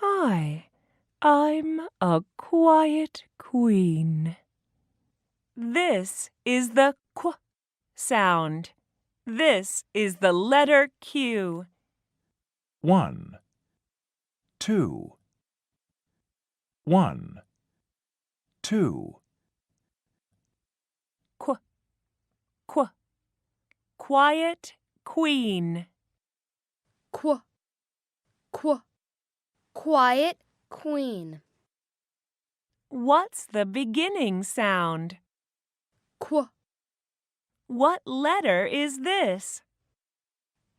Hi, I'm a quiet queen. This is the qu sound. This is the letter Q. 1, 2, 1, 2, Qu, qu, quiet queen. Qu, qu, quiet queen. What's the beginning sound? Qu, What letter is this?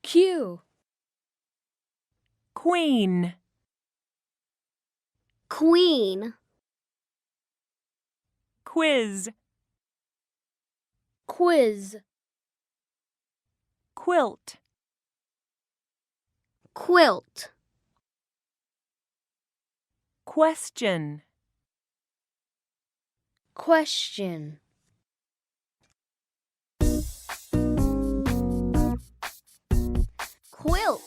Q, Queen. Queen, Quiz. quiz, Quilt. quilt, Question. question. quilt,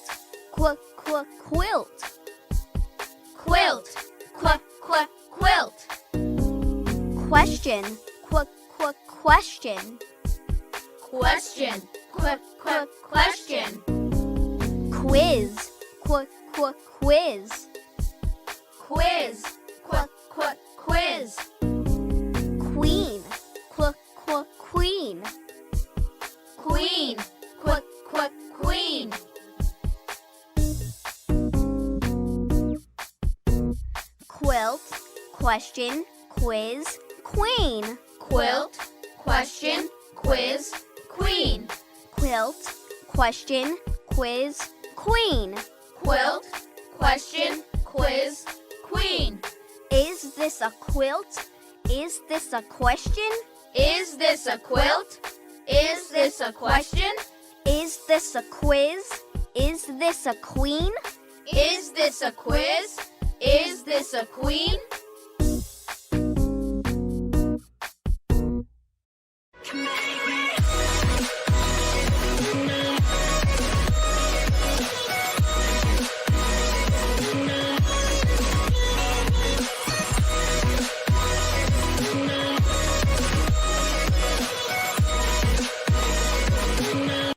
quilt, quilt, quilt, question, question, Question, question. quiz, quiz, Quiz, quiz. queen, queen, Queen, queen. quilt, question, quiz, queen, Quilt, question, quiz, queen. quilt, question, quiz, queen. Quilt, question, quiz, queen. Is this a quilt? Is this a question? Is this a quilt? Is this a question? Is this a quiz? Is this a queen? Is this a quiz? Is this a queen?